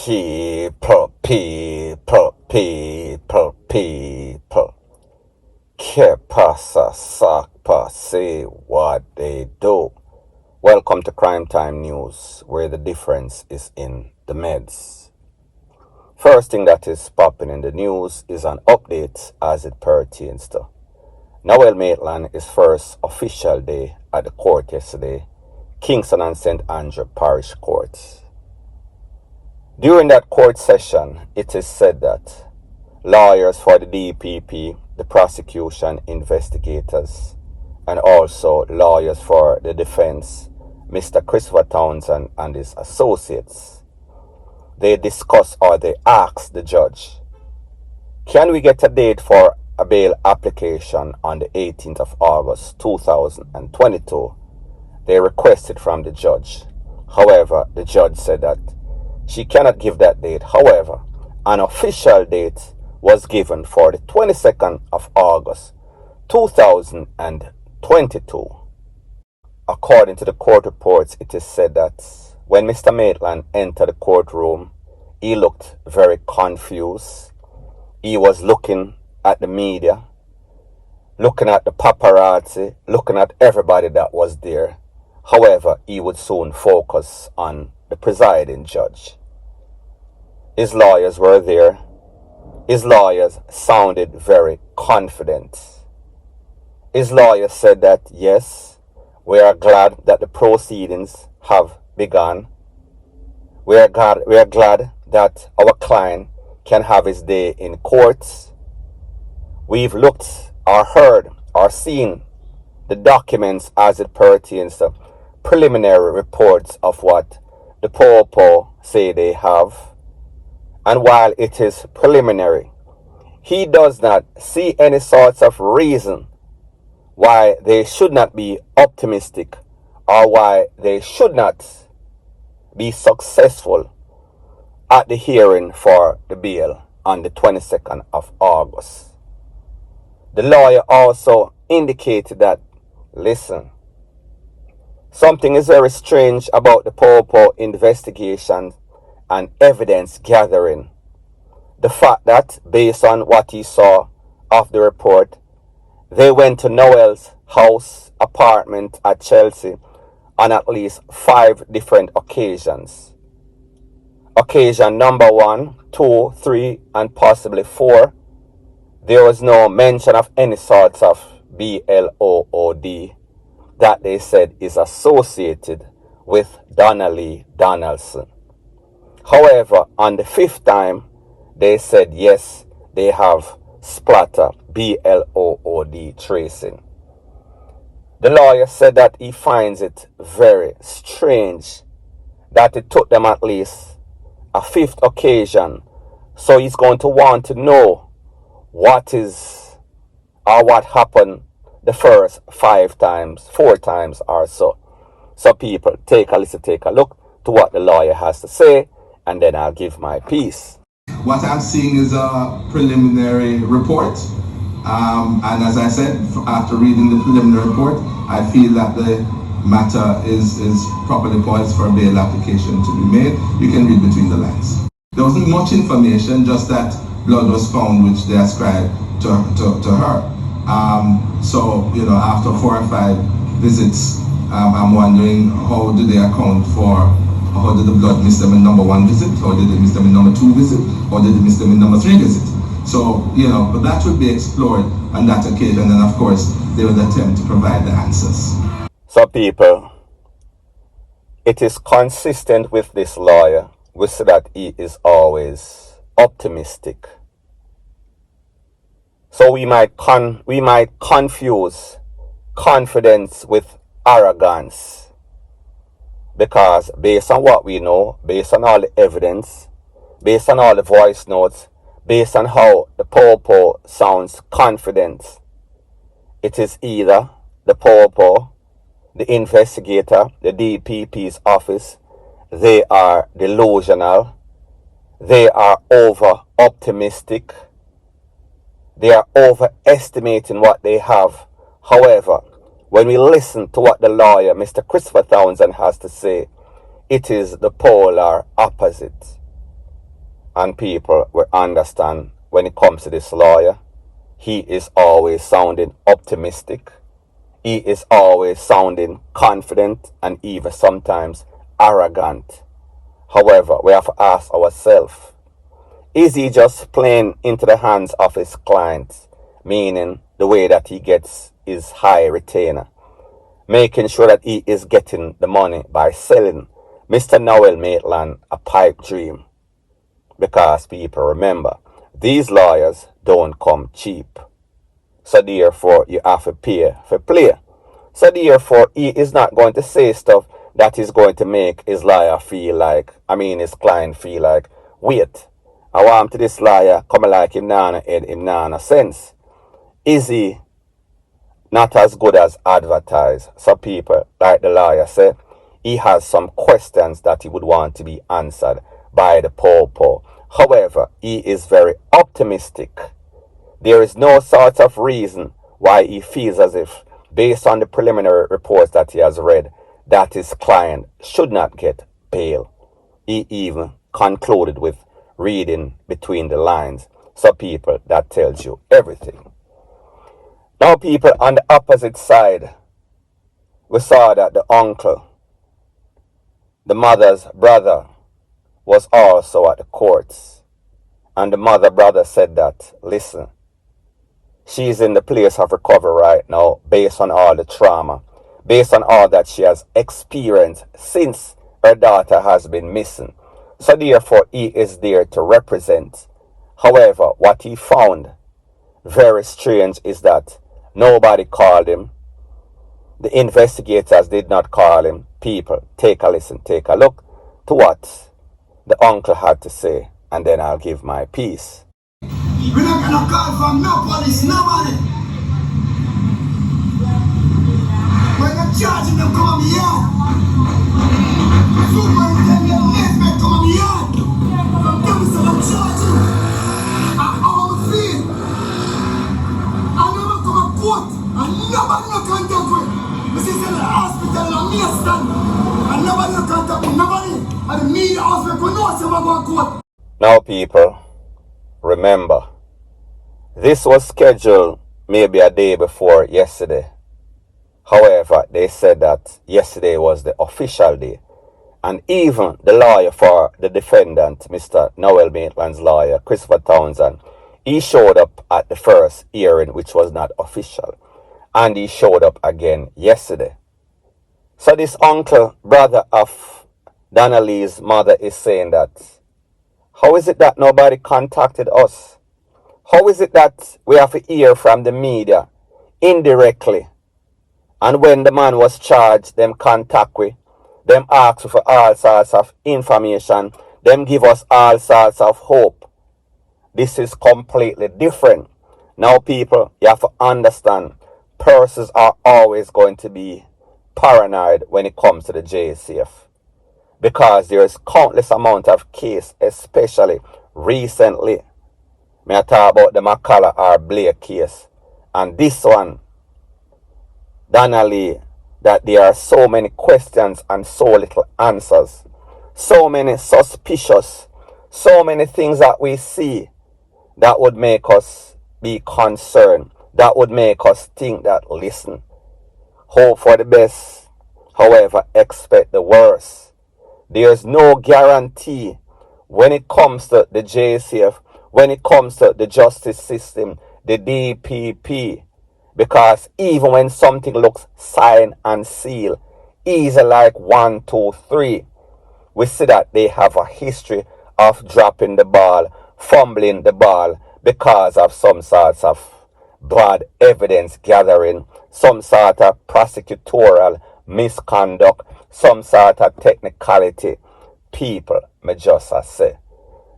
People. Que pasa, sakpa, say what they do. Welcome to Crime Time News, where the difference is in the meds. First thing that is popping in the news is an update as it pertains to Noel Maitland, his first official day at the court yesterday, Kingston and St. Andrew Parish Courts. During that court session, it is said that lawyers for the DPP, the prosecution, investigators, and also lawyers for the defense, Mr. Christopher Townsend and his associates, they discuss or they ask the judge, can we get a date for a bail application on the 18th of August 2022? They requested from the judge. However, the judge said that she cannot give that date. However, an official date was given for the 22nd of August 2022. According to the court reports, it is said that when Mr. Maitland entered the courtroom, he looked very confused. He was looking at the media, looking at the paparazzi, looking at everybody that was there. However, he would soon focus on the presiding judge. His lawyers were there. His lawyers sounded very confident. His lawyers said that, yes, we are glad that the proceedings have begun. We are glad that our client can have his day in court. We've looked or heard or seen the documents as it pertains to preliminary reports of what the Popo say they have. And while it is preliminary, he does not see any sorts of reason why they should not be optimistic or why they should not be successful at the hearing for the bail on the 22nd of August. The lawyer also indicated that, listen, something is very strange about the Popo investigation and evidence gathering. The fact that, based on what he saw of the report, they went to Noel's house, apartment at Chelsea on at least 5 different occasions. Occasion number 1, 2, 3, and possibly 4, there was no mention of any sorts of BLOOD that they said is associated with Donna Lee Donaldson. However, on the 5th time, they said yes, they have splatter BLOOD tracing. The lawyer said that he finds it very strange that it took them at least a 5th occasion. So he's going to want to know what happened the first 5 times, 4 times or so. So people, take a listen, take a look to what the lawyer has to say, and then I'll give my piece. What I'm seeing is a preliminary report. And as I said, after reading the preliminary report, I feel that the matter is properly poised for a bail application to be made. You can read between the lines. There wasn't much information, just that blood was found which they ascribed to her. So, after 4 or 5 visits, I'm wondering how do they account for, how did the blood miss them in number 1 visit, how did they miss them in number 2 visit, or did they miss them in number 3 visit? So, but that would be explored on that occasion, and of course, they would attempt to provide the answers. So people, it is consistent with this lawyer. We see that he is always optimistic. So we might confuse confidence with arrogance. Because based on what we know, based on all the evidence, based on all the voice notes, based on how the Popo sounds confident, it is either the Popo, the investigator, the DPP's office, they are delusional, they are over-optimistic, they are overestimating what they have. However, when we listen to what the lawyer, Mr. Christopher Townsend, has to say, it is the polar opposite. And people will understand when it comes to this lawyer, he is always sounding optimistic. He is always sounding confident and even sometimes arrogant. However, we have to ask ourselves, is he just playing into the hands of his clients, meaning the way that he gets his high retainer, making sure that he is getting the money by selling Mr. Noel Maitland a pipe dream? Because people, remember, these lawyers don't come cheap. So therefore, you have to pay for play. So therefore, he is not going to say stuff that is going to make his lawyer feel like, his client feel like, wait, I want to this lawyer come like him nana head, him nana sense. Is he not as good as advertised? So people, like the lawyer said, he has some questions that he would want to be answered by the popo. However, he is very optimistic. There is no sort of reason why he feels as if, based on the preliminary reports that he has read, that his client should not get bail. He even concluded with reading between the lines. So people, that tells you everything. Now people, on the opposite side, we saw that the uncle, the mother's brother, was also at the courts. And the mother brother said that, listen, she's in the place of recovery right now based on all the trauma, based on all that she has experienced since her daughter has been missing. So therefore, he is there to represent. However, what he found very strange is that nobody called him. The investigators did not call him. People, take a listen, take a look to what the uncle had to say, and then I'll give my piece. We're not gonna call from no police, nobody. We're not charging them, come on me yard. Superintendent Nesbitt, come on me yard. Them is not charging. I all feel. I never come to court. I nobody no contact with. This is in the hospital and me stand. I nobody no contact with nobody. And the media hospital could know if I go to court. Now people, remember, this was scheduled maybe a day before yesterday. However, they said that yesterday was the official day. And even the lawyer for the defendant, Mr. Noel Maitland's lawyer, Christopher Townsend, he showed up at the first hearing, which was not official. And he showed up again yesterday. So this uncle, brother of Donna Lee's mother, is saying that, how is it that nobody contacted us? How is it that we have to hear from the media indirectly? And when the man was charged, them contact we, them ask for all sorts of information, them give us all sorts of hope. This is completely different. Now people, you have to understand, persons are always going to be paranoid when it comes to the JCF. Because there is countless amount of case, especially recently. May I talk about the McCullough or Blake case. And this one, Donna Lee, that there are so many questions and so little answers. So many suspicious, so many things that we see that would make us be concerned. That would make us think that, listen, hope for the best, however, expect the worst. There's no guarantee when it comes to the JCF, when it comes to the justice system, the DPP. Because even when something looks signed and sealed, easy like 1, 2, 3, we see that they have a history of dropping the ball, fumbling the ball because of some sorts of bad evidence gathering, some sort of prosecutorial misconduct, some sort of technicality. People, me just say,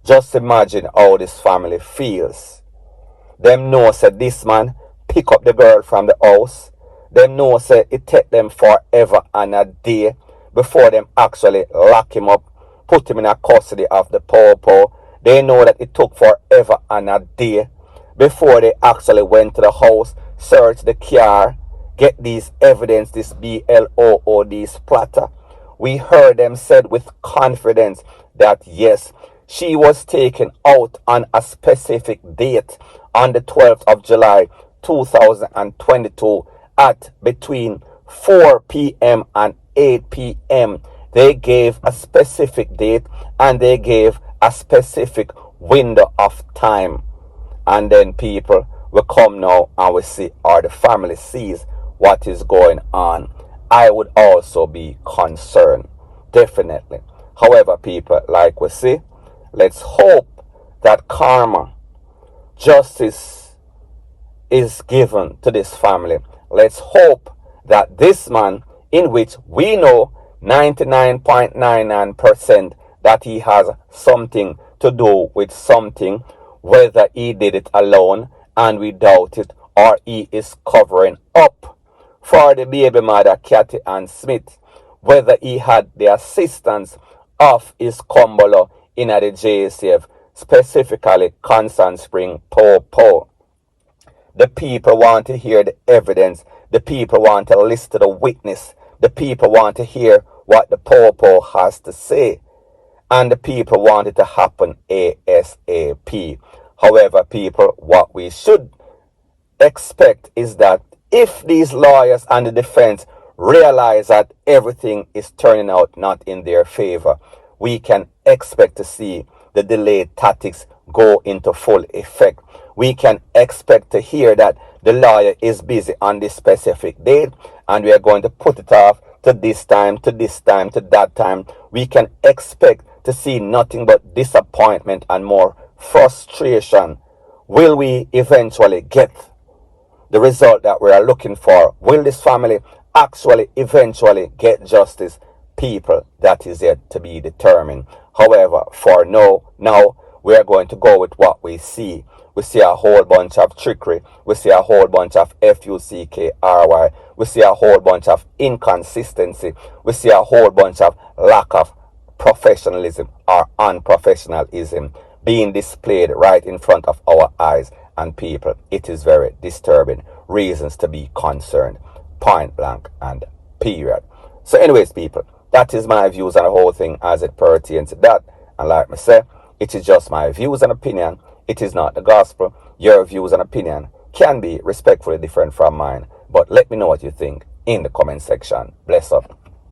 just imagine how this family feels. Them know say this man pick up the girl from the house. Them know say it take them forever and a day before them actually lock him up, put him in a custody of the popo. They know that it took forever and a day before they actually went to the house, searched the car, get these evidence, this BLOO, these platter. We heard them said with confidence that yes, She was taken out on a specific date on the 12th of July 2022 at between 4 p.m. and 8 p.m. They gave a specific date and they gave a specific window of time. And then people will come now and we see, or the family sees what is going on. I would also be concerned, definitely. However, people, like we see, let's hope that karma, justice is given to this family. Let's hope that this man, in which we know 99.99% that he has something to do with something, whether he did it alone and we doubt it, or he is covering up for the baby mother Cathy Ann Smith, whether he had the assistance of his Kumbolo in the JCF, specifically Constant Spring Po. The people want to hear the evidence. The people want to listen to the witness. The people want to hear what the Po has to say. And the people want it to happen ASAP. However, people, what we should expect is that if these lawyers and the defense realize that everything is turning out not in their favor, we can expect to see the delayed tactics go into full effect. We can expect to hear that the lawyer is busy on this specific date and we are going to put it off to this time, to this time, to that time. We can expect to see nothing but disappointment and more frustration. Will we eventually get the result that we are looking for? Will this family actually eventually get justice? People, that is yet to be determined. However, for now we are going to go with what we see. We see a whole bunch of trickery. We see a whole bunch of FUCKRY. We see a whole bunch of inconsistency. We see a whole bunch of lack of professionalism or unprofessionalism being displayed right in front of our eyes. And people, it is very disturbing. Reasons to be concerned. Point blank and period. So anyways, people, that is my views on the whole thing as it pertains to that. And like I say, it is just my views and opinion. It is not the gospel. Your views and opinion can be respectfully different from mine. But let me know what you think in the comment section. Bless up.